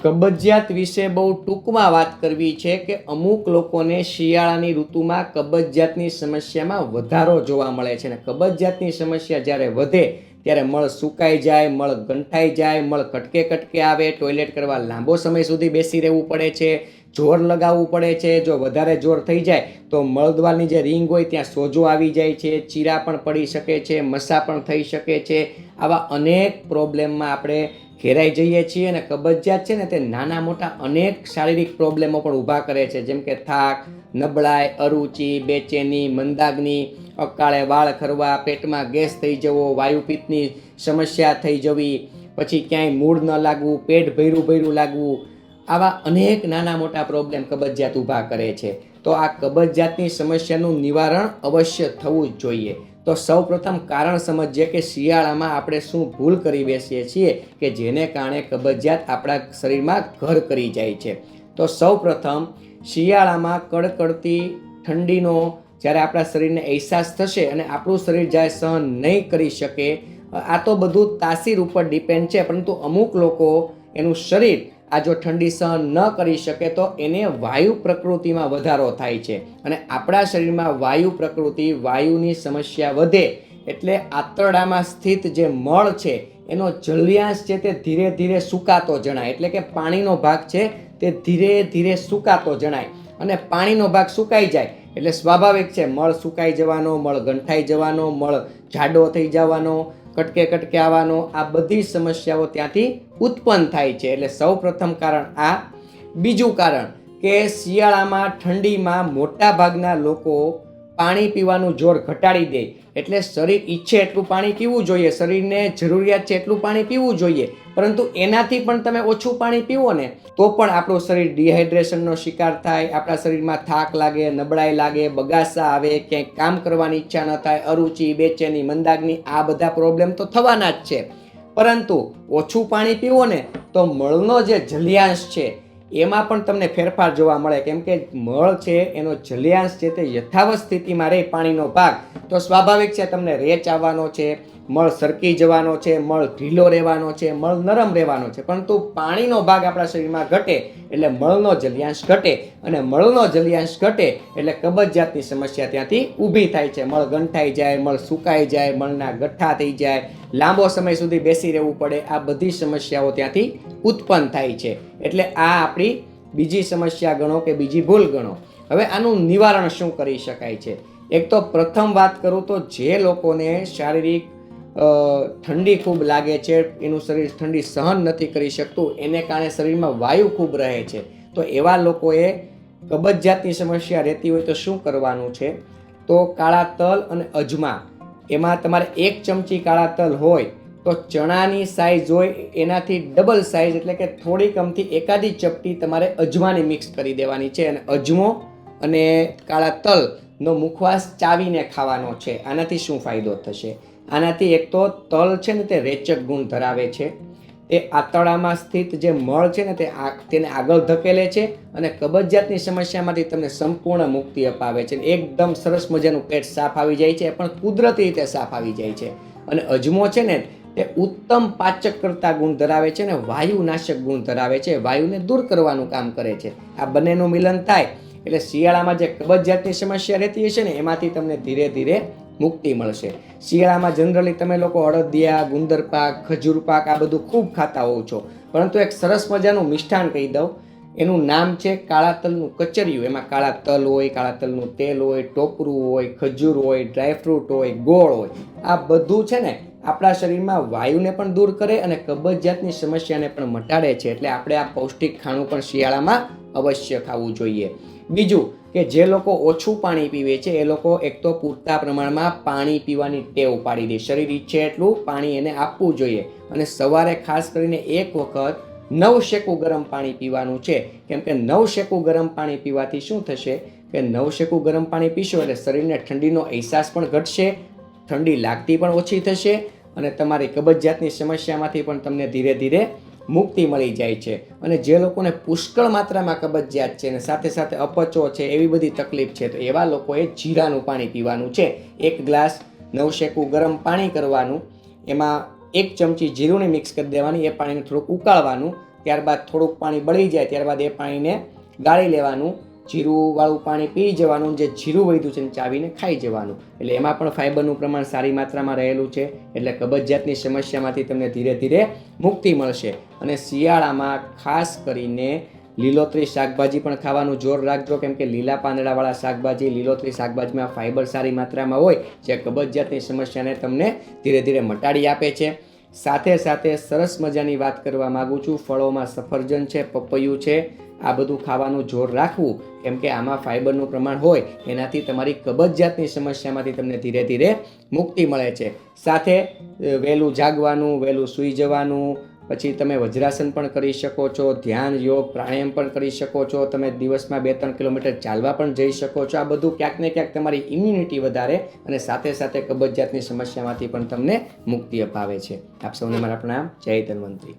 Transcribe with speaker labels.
Speaker 1: કબજિયાત વિશે બહુ ટૂંકમાં વાત કરવી છે કે અમુક લોકોને શિયાળાની ઋતુમાં કબજિયાતની સમસ્યામાં વધારો જોવા મળે છે અને કબજિયાતની સમસ્યા જ્યારે વધે ત્યારે મળ સુકાઈ જાય, મળ ગંઠાઈ જાય, મળ કટકે કટકે આવે, ટોયલેટ કરવા લાંબો સમય સુધી બેસી રહેવું પડે છે, જોર લગાવવું પડે છે. જો વધારે જોર થઈ જાય તો મળદ્વારની જે રિંગ હોય ત્યાં સોજો આવી જાય છે, ચીરા પણ પડી શકે છે, મસા પણ થઈ શકે છે. આવા અનેક પ્રોબ્લેમમાં આપણે ઘેરાઈ જઈએ છીએ અને કબજિયાત છે ને તે નાના મોટા અનેક શારીરિક પ્રોબ્લેમો પણ ઊભા કરે છે, જેમ કે થાક, નબળાઈ, અરુચિ, બેચેની, મંદાગ્નિ, અકાળે વાળ ખરવા, પેટમાં ગેસ થઈ જવો, વાયુપિત્તની સમસ્યા થઈ જવી, પછી ક્યાંય મૂળ ન લાગવું, પેટ ભર્યું ભર્યું લાગવું. આવા અનેક નાના મોટા પ્રોબ્લેમ કબજિયાત ઊભા કરે છે. તો આ કબજિયાતની સમસ્યાનું નિવારણ અવશ્ય થવું જ જોઈએ. તો સૌ પ્રથમ કારણ સમજીએ કે શિયાળામાં આપણે શું ભૂલ કરી બેસીએ છીએ કે જેને કારણે કબજિયાત આપણા શરીરમાં ઘર કરી જાય છે. તો સૌ પ્રથમ શિયાળામાં કડકડતી ઠંડીનો જ્યારે આપણા શરીરને અહેસાસ થશે અને આપણું શરીર જ્યારે સહન નહીં કરી શકે, આ તો બધું તાસીર ઉપર ડિપેન્ડ છે, પરંતુ અમુક લોકો એનું શરીર આ જો ઠંડી સહન ન કરી શકે તો એને વાયુ પ્રકૃતિમાં વધારો થાય છે અને આપણા શરીરમાં વાયુ પ્રકૃતિ, વાયુની સમસ્યા વધે એટલે આંતરડામાં સ્થિત જે મળ છે એનો જલ્યાંશ છે તે ધીરે ધીરે સુકાતો જણાય, એટલે કે પાણીનો ભાગ છે તે ધીરે ધીરે સુકાતો જણાય અને પાણીનો ભાગ સુકાઈ જાય એટલે સ્વાભાવિક છે મળ સુકાઈ જવાનો, મળ ગંઠાઈ જવાનો, મળ જાડો થઈ જવાનો, કટકે કટકે આવવાનો, આ બધી સમસ્યાઓ ત્યાંથી ઉત્પન્ન થાય છે. એટલે સૌ પ્રથમ કારણ આ. બીજું કારણ કે શિયાળામાં ઠંડીમાં મોટા ભાગના લોકો પાણી પીવાનું જોર ઘટાડી દે, એટલે શરીર ઈચ્છે એટલું પાણી પીવું જોઈએ, શરીરને જરૂરિયાત છે એટલું પાણી પીવું જોઈએ, પરંતુ એનાથી પણ તમે ઓછું પાણી પીવો ને તો પણ આપણું શરીર ડિહાઇડ્રેશનનો શિકાર થાય, આપણા શરીરમાં થાક લાગે, નબળાઈ લાગે, બગાસા આવે, ક્યાંય કામ કરવાની ઈચ્છા ન થાય, અરુચિ, બેચેની, મંદાગ્નિ, આ બધા પ્રોબ્લેમ તો થવાના જ છે. પરંતુ ઓછું પાણી પીવો ને તો મળનો જે જલ્યાંશ છે એમાં પણ તમને ફેરફાર જોવા મળે, કેમ કે મળ છે એનો જલ્યાંશ છે તે યથાવત સ્થિતિમાં રહે પાણીનો ભાગ, તો સ્વાભાવિક છે તમને રેચ આવવાનો છે, મળ સરકી જવાનો છે, મળ ઢીલો રહેવાનો છે, મળ નરમ રહેવાનો છે. પરંતુ પાણીનો ભાગ આપણા શરીરમાં ઘટે એટલે મળનો જલ્યાંશ ઘટે અને મળનો જલ્યાંશ ઘટે એટલે કબજિયાતની સમસ્યા ત્યાંથી ઊભી થાય છે. મળ ગંઠાઈ જાય, મળ સુકાઈ જાય, મળના ગઠ્ઠા થઈ જાય, લાંબો સમય સુધી બેસી રહેવું પડે, આ બધી સમસ્યાઓ ત્યાંથી ઉત્પન્ન થાય છે. એટલે આ આપણી બીજી સમસ્યા ગણો કે બીજી ભૂલ ગણો. હવે આનું નિવારણ શું કરી શકાય છે? એક તો પ્રથમ વાત કરું તો જે લોકોને શારીરિક ઠંડી ખૂબ લાગે છે, એનું શરીર ઠંડી સહન નથી કરી શકતું, એને કારણે શરીરમાં વાયુ ખૂબ રહે છે, તો એવા લોકોએ કબજિયાતની સમસ્યા રહેતી હોય તો શું કરવાનું છે? તો કાળા તલ અને અજમા, એમાં તમારે 1 ચમચી કાળા તલ હોય તો ચણાની સાઈઝ હોય એનાથી ડબલ સાઈઝ, એટલે કે થોડીક અમથી એકાદી ચપટી તમારે અજમાની મિક્સ કરી દેવાની છે અને અજમો અને કાળા તલનો મુખવાસ ચાવીને ખાવાનો છે. આનાથી શું ફાયદો થશે? આનાથી એક તો તલ છે ને તે રેચક ગુણ ધરાવે છે, તે આંતરડામાં સ્થિત જે મળ છે ને તેને આગળ ધકેલે છે અને કબજિયાતની સમસ્યામાંથી તમને સંપૂર્ણ મુક્તિ અપાવે છે. એકદમ સરસ મજાનું પેટ સાફ આવી જાય છે, પણ કુદરતી રીતે સાફ આવી જાય છે. અને અજમો છે ને તે ઉત્તમ પાચક કરતા ગુણ ધરાવે છે અને વાયુનાશક ગુણ ધરાવે છે, વાયુને દૂર કરવાનું કામ કરે છે. આ બંનેનું મિલન થાય એટલે શિયાળામાં જે કબજિયાતની સમસ્યા રહેતી હશે ને એમાંથી તમને ધીરે ધીરે મુક્તિ મળશે. શિયાળામાં જનરલી તમે લોકો અડદિયા, ગુંદર પાક, ખજૂર પાક આ બધું ખૂબ ખાતા હોવ છો, પરંતુ એક સરસ મજાનું મિષ્ટાન કહી દઉં, એનું નામ છે કાળા તલનું કચરિયું. એમાં કાળા તલ હોય, કાળા તલનું તેલ હોય, ટોપરું હોય, ખજૂર હોય, ડ્રાયફ્રૂટ હોય, ગોળ હોય, આ બધું છે ને આપણા શરીરમાં વાયુને પણ દૂર કરે અને કબજિયાતની સમસ્યાને પણ મટાડે છે. એટલે આપણે આ પૌષ્ટિક ખાણું પણ શિયાળામાં અવશ્ય ખાવું જોઈએ. બીજું કે જે લોકો ઓછું પાણી પીવે છે એ લોકો એક તો પૂરતા પ્રમાણમાં પાણી પીવાની ટેવ પાડી દે, શરીર ઈચ્છે એટલું પાણી એને આપવું જોઈએ અને સવારે ખાસ કરીને એક વખત નવશેકું ગરમ પાણી પીવાનું છે, કેમ કે નવશેકું ગરમ પાણી પીવાથી શું થશે કે નવશેકું ગરમ પાણી પીશો એટલે શરીરને ઠંડીનો અહેસાસ પણ ઘટશે, ઠંડી લાગતી પણ ઓછી થશે અને તમારી કબજિયાતની સમસ્યામાંથી પણ તમને ધીરે ધીરે મુક્તિ મળી જાય છે. અને જે લોકોને પુષ્કળ માત્રામાં કબજિયાત છે અને સાથે સાથે અપચો છે, એવી બધી તકલીફ છે, તો એવા લોકોએ જીરાનું પાણી પીવાનું છે. 1 ગ્લાસ નવશેકું ગરમ પાણી કરવાનું, એમાં 1 ચમચી જીરુંની મિક્સ કરી દેવાની, એ પાણીને થોડુંક ઉકાળવાનું, ત્યારબાદ થોડુંક પાણી બળી જાય ત્યારબાદ એ પાણીને ગાળી લેવાનું, જીરુંવાળું પાણી પી જવાનું, જે જીરું વધ્યું છે એને ચાવીને ખાઈ જવાનું. એટલે એમાં પણ ફાઇબરનું પ્રમાણ સારી માત્રામાં રહેલું છે. એટલે કબજિયાતની સમસ્યામાંથી તમને ધીરે ધીરે મુક્તિ મળશે. અને શિયાળામાં ખાસ કરીને લીલોતરી શાકભાજી પણ ખાવાનું જોર રાખજો, કેમ કે લીલા પાંદડાવાળા શાકભાજી, લીલોતરી શાકભાજીમાં ફાઇબર સારી માત્રામાં હોય, જે કબજિયાતની સમસ્યાને તમને ધીરે ધીરે મટાડી આપે છે. સાથે સાથે સરસ મજાની વાત કરવા માગું છું, ફળોમાં સફરજન છે, પપૈયું છે, આ બધું ખાવાનું જોર રાખવું, કેમ કે આમાં ફાઇબરનું પ્રમાણ હોય, એનાથી તમારી કબજિયાતની સમસ્યામાંથી તમને ધીરે ધીરે મુક્તિ મળે છે. સાથે વહેલું જાગવાનું, વહેલું સૂઈ જવાનું, પછી તમે વજ્રાસન પણ કરી શકો છો, ધ્યાન, યોગ, પ્રાણાયામ પણ કરી શકો છો, તમે દિવસમાં 2-3 કિલોમીટર ચાલવા પણ જઈ શકો છો. આ બધું ક્યાંક ને ક્યાંક તમારી ઇમ્યુનિટી વધારે અને સાથે સાથે કબજિયાતની સમસ્યામાંથી પણ તમને મુક્તિ અપાવે છે. આપ સૌને મારા પ્રણામ. જય ધન્વંતરી.